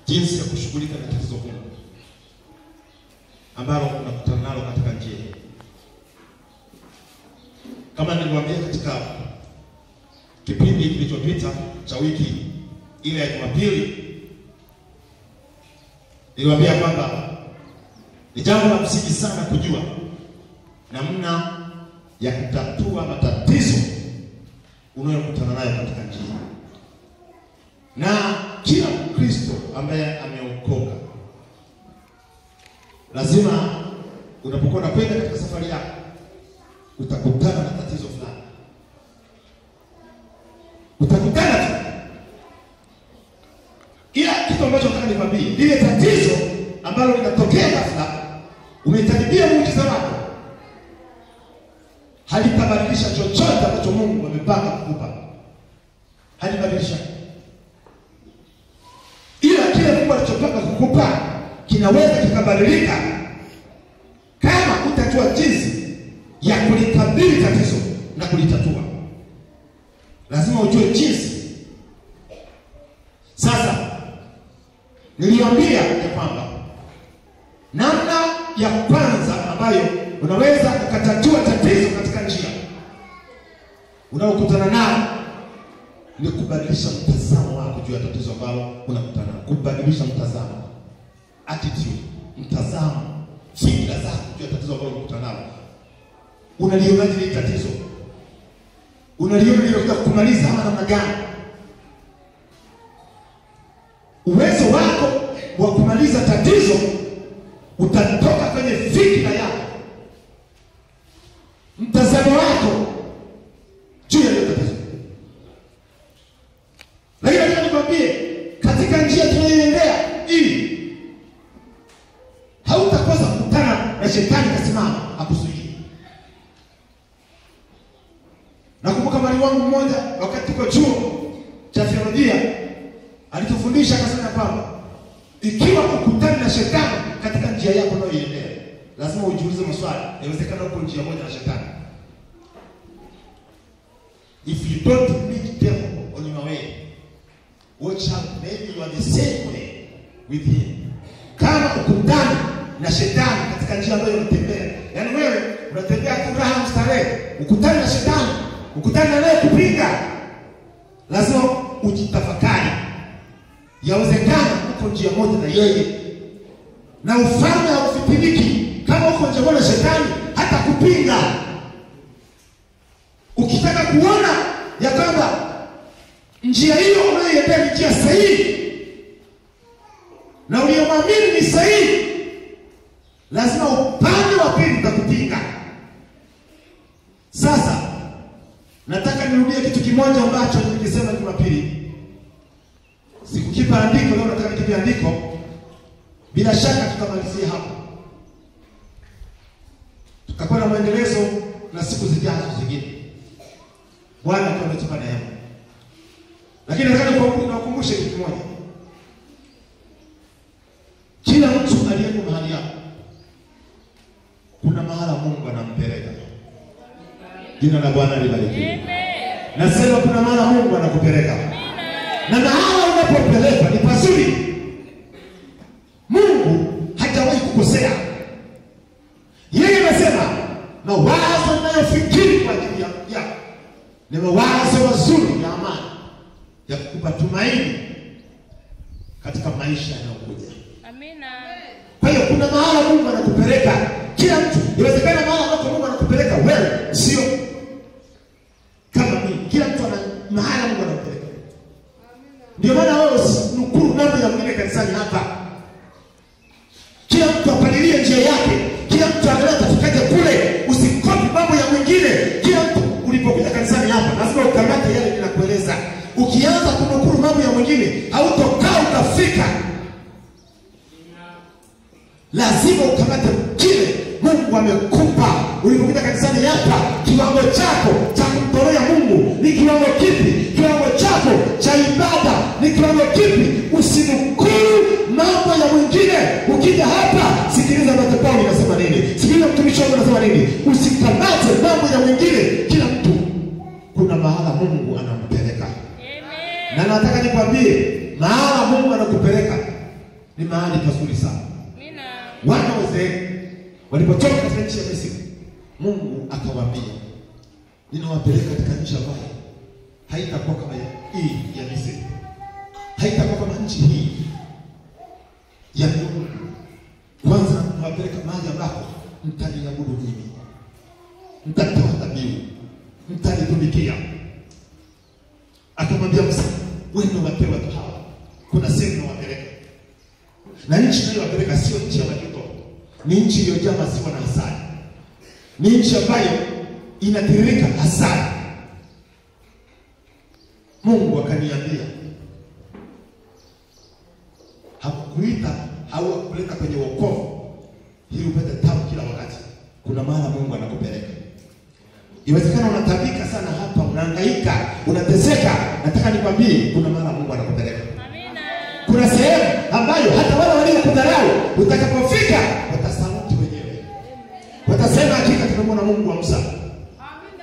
jinsi ya kushughulika na tatizo gumu ambalo unakutana nalo katika njia. Kama niliwaambia katika kipindi kilichopita cha wiki ile ya Jumapili, niliwaambia kwamba ni jambo la msingi sana kujua namna ya kutatua matatizo unayokutana nayo katika njia. Na kila Mkristo ambaye ameokoka lazima unapokuwa unakwenda katika safari yako utakutana na tatizo fulani. Utakutana tu. Ila kitu ambacho nataka nikwambie, lile tatizo ambalo linatokea ghafla, umetaribia muujiza wako, halitabadilisha chochote ambacho Mungu amepanga kukupa. Halibadilisha. Ila kile Mungu alichopanga kukupa kinaweza kikabadilika kama utajua jinsi ya kulikabili tatizo na kulitatua. Lazima ujue jinsi. Sasa niliambia ya kwamba namna ya kwanza ambayo unaweza ukatatua tatizo katika njia unaokutana nalo ni kubadilisha mtazamo wako juu ya tatizo ambalo unakutana nalo. Kubadilisha mtazamo, attitude, mtazamo, fikra zako juu ya tatizo ambalo unakutana nalo. Unalionaje hili tatizo? Unaliona linakuja kumaliza ama namna gani? Uwezo wako wa kumaliza tatizo utatoka kwenye fikra yako, mtazamo wako juu ya tatizo. Lakini nataka nikwambie, katika njia tunayoendea hii hautakosa kukutana na shetani kasimama akuzuie. Nakumbuka mwalimu wangu mmoja wakati tuko chuo cha theolojia alitufundisha akasema kwamba ikiwa ukutana na shetani katika njia yako unayoiendea, lazima ujiulize maswali. Inawezekana uko njia moja na shetani. If you don't meet devil on your way, watch out, maybe you are the same way with him. Kama ukutana na shetani katika njia ambayo unatembea, yani wewe unatembea tu raha mstarehe, ukutana na shetani, ukutana naye kupinga, lazima ujitafakari. Yawezekana uko njia moja na yeye, na ufalme haufipiliki kama uko njia moja na shetani hata kupinga. Ukitaka kuona ya kwamba njia hiyo unayoiendea ni njia sahihi na uliyomwamini ni sahihi, lazima upande wa pili utakupinga. Sasa nataka nirudie kitu kimoja ambacho nilisema Jumapili. Sikukipa andiko, leo nataka nikipe andiko. Bila shaka tutamalizia hapa, tutakuwa na maendelezo na siku zijazo zingine, Bwana ametupa neema. Lakini nataka nikukumbushe kitu kimoja. Kila mtu aliyeko mahali hapa kuna mahala Mungu anampeleka. Jina la Bwana libarikiwe. Amen. Nasema kuna mahala Mungu anakupeleka. Amen. Na mahala unapopelekwa ni pazuri. Mungu hajawahi kukosea. Yeye anasema mawazo ninayofikiri kwa ajili yako ni mawazo mazuri ya amani, ya kukupa tumaini katika maisha yanayokuja. Amina. Kwa hiyo kuna mahala Mungu anakupeleka. Kila mtu, inawezekana mahala ambapo Mungu anakupeleka wewe sio kama mimi. Kila mtu ana mahala Mungu anakupeleka. Ndio maana wewe usinukuru mambo ya mwingine kanisani hapa. Kila mtu apalilie njia yake. Kila mtu angalia tafikaje kule. Usikopi mambo ya mwingine. Kila mtu ulipokuja kanisani hapa lazima ukamate yale ninakueleza. Ukianza kunukuru mambo ya mwingine hautokaa utafika. Lazima ukamate kile Mungu amekupa. Ulipokuja kanisani hapa, kiwango chako cha kumtolea Mungu ni kiwango kipi? Kiwango chako cha ibada ni kiwango kipi? Usinukuru mambo ya mwingine. Ukija hapa, sikiliza madhabahu inasema nini, sikiliza mtumishi wangu anasema nini. Usikamate mambo ya mwingine. Kila mtu kuna mahala Mungu anampeleka. Amen. Na nataka nikwambie, mahala Mungu anakupeleka ni mahali pazuri sana. Amina. Wana wa Israeli walipotoka katika nchi ya Misri, Mungu akawaambia, ninawapeleka katika nchi ambayo haitakuwa kama hii ya Misri. Haitakuwa kama nchi hii ya Mungu. Kwanza nawapeleka mahali ambapo mtaniabudu mimi, mtatoa dhabihu, mtanitumikia. Akamwambia Musa, wewe ndio wapewa watu hawa, kuna sehemu nawapeleka. Na nchi ninayowapeleka sio nchi ya majuto, ni nchi iliyojaa maziwa na asali, ni nchi ambayo inatiririka asali. Mungu akaniambia, hakukuita au hakukuleta kwenye wokovu ili upate tabu kila wakati. Kuna mahali Mungu anakupeleka. Inawezekana unatabika sana hapa, unahangaika, unateseka. Nataka nikwambie, kuna mahali Mungu anakupeleka. Amina. Kuna sehemu ambayo hata wale waliokudharau utakapofika watasauti wenyewe. Watasema hakika tumemwona Mungu wa Musa. Amina.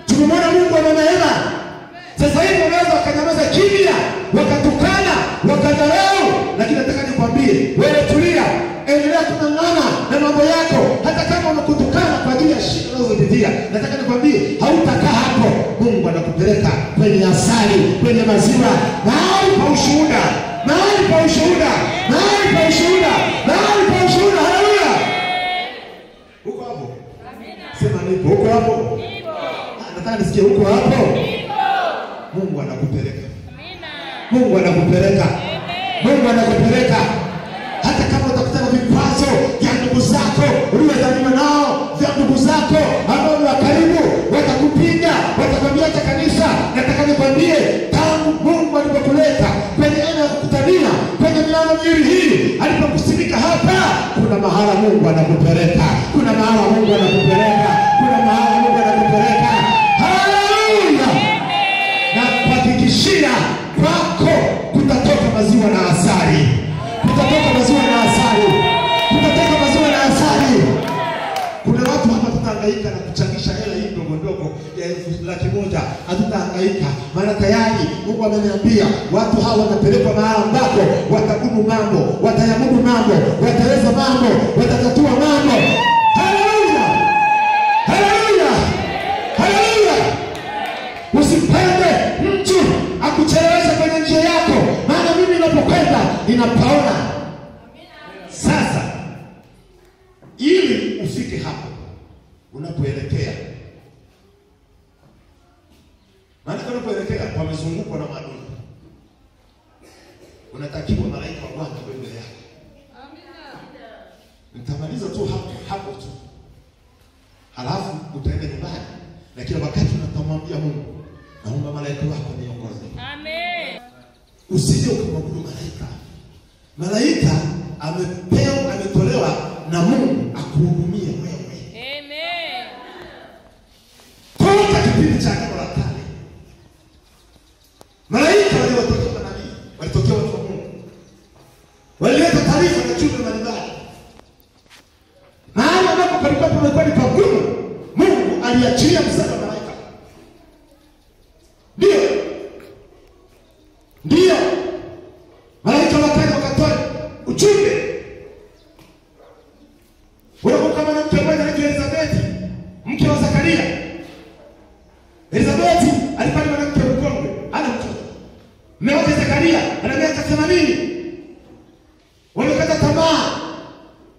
Tumemwona Mungu wa neema. Sasa hivi unaweza wakanyamaza kimya, wakatukana, wakadharau, lakini nataka nikwambie, wewe tulia, endelea kung'ang'ana na mambo yako. Hata kama unakutukana kwa ajili ya shida unazopitia, nataka nikwambie, hautakaa hapo. Mungu anakupeleka kwenye asali, kwenye maziwa, mahali pa ushuhuda, mahali pa ushuhuda, mahali pa ushuhuda, mahali pa ushuhuda. Haleluya! Uko hapo? Amina. Sema nipo. Uko hapo? Nipo. Nataka nisikie uko hapo. Mungu anakupeleka. Amina. Mungu anakupeleka. Amen. Mungu anakupeleka. Hata kama utakutana vikwazo vya ndugu zako uliozaliwa nao, vya ndugu zako ambao ni wa karibu, watakupinga, watakwambia cha kanisa. Nataka nikwambie, tangu Mungu alipokuleta kwenye eneo la kukutania, kwenye milango miwili hii, alipokusimika hapa, kuna mahala Mungu anakupeleka. Kuna mahala Mungu anakupeleka. Kuna mahala Mungu anakupeleka. Haleluya! Na kuhakikishia kwako kutatoka maziwa na asali. Kutatoka maziwa na asali. Kutatoka maziwa na asali. Kuna watu hapa tutahangaika na kuchangisha hela hii ndogo ndogo ya 1,000,000. Hatutahangaika. Maana tayari Mungu ameniambia watu hawa watapelekwa mahali ambako watagumu mambo, watayamudu mambo, wataweza mambo, watatatua mambo. Haleluya! Haleluya! Haleluya! Usipende mtu akuchelewesha kwenye njia yako, maana mimi ninapokwenda ninapaona. Sasa ili ufike hapo unapoelekea, maana unapoelekea wamezungukwa na maadui, unatakiwa malaika wa Bwana kwa mbele yako. Amina. Nitamaliza tu hapo tu, halafu utaenda nyumbani, na kila wakati unatamwambia Mungu, naomba malaika wako niongoze. Amen. Usije ukamwabudu malaika. Malaika ametolewa na Mungu akuhudumie wewe. Amen. Toka kipindi cha Agano la Kale, malaika waliotokea kwa nabii, walitokea watu wa Mungu, walileta taarifa na jumbe mbalimbali. Mahali ambapo palikuwa pamekuwa ni pagumu, Mungu aliachilia msaada wa malaika. Ndio malaika wakaja wakatoa ujumbe. Unakumbuka mwanamke mmoja anaitwa Elizabeti, mke wa Zakaria. Elizabeti alikuwa ni mwanamke mkongwe, hana mtoto. Mume wake Zakaria ana miaka 80. Wamekata tamaa,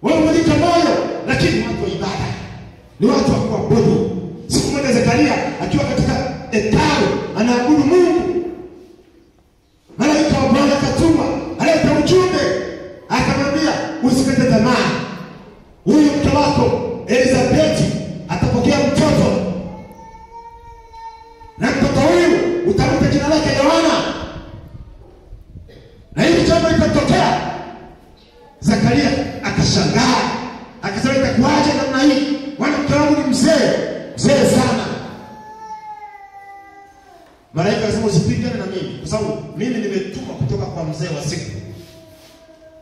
wamevunjika moyo, lakini watu wa ibada, ni watu wa kuabudu. Siku moja Zakaria akiwa katika hekalu anaabudu Mungu, malaika wa Bwana akatuma, aleta ujumbe, akamwambia usikate tamaa. Huyu mke wako Elizabeti atapokea mtoto, na mtoto huyu utamwita jina lake Yohana. Na hivi jambo likatokea. Zakaria akashangaa, akasema itakuaje namna hii? Mwanamke wangu ni mzee sana. Malaika akasema usipigane na mimi, kwa sababu mimi nimetuma kutoka kwa mzee wa siku.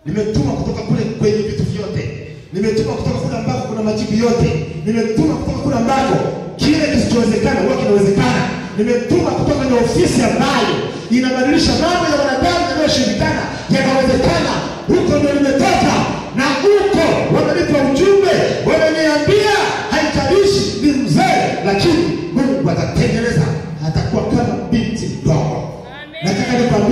Nimetuma kutoka kule kwenye vitu vyote. Nimetuma kutoka kule ambako kuna majibu yote. Nimetuma kutoka kule ambako kile kisichowezekana huwa kinawezekana. Nimetuma kutoka kwenye ofisi ambayo inabadilisha mambo ya wanadamu yanayoshindikana yakawezekana. Huko ndio nimetoka.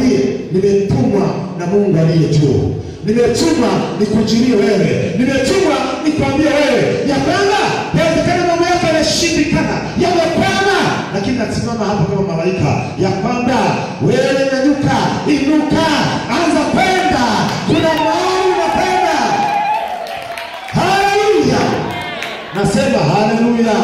nikwambie, nimetumwa na Mungu aliye juu. Nimetumwa nikujirie wewe. Nimetumwa nikwambie wewe ya kwamba yawezekana mambo yako yanashindikana, yamekwama, lakini nasimama hapa kama malaika ya kwamba wewe nyanyuka, inuka, anza kwenda. Kuna mahali unakwenda. Haleluya. Nasema haleluya.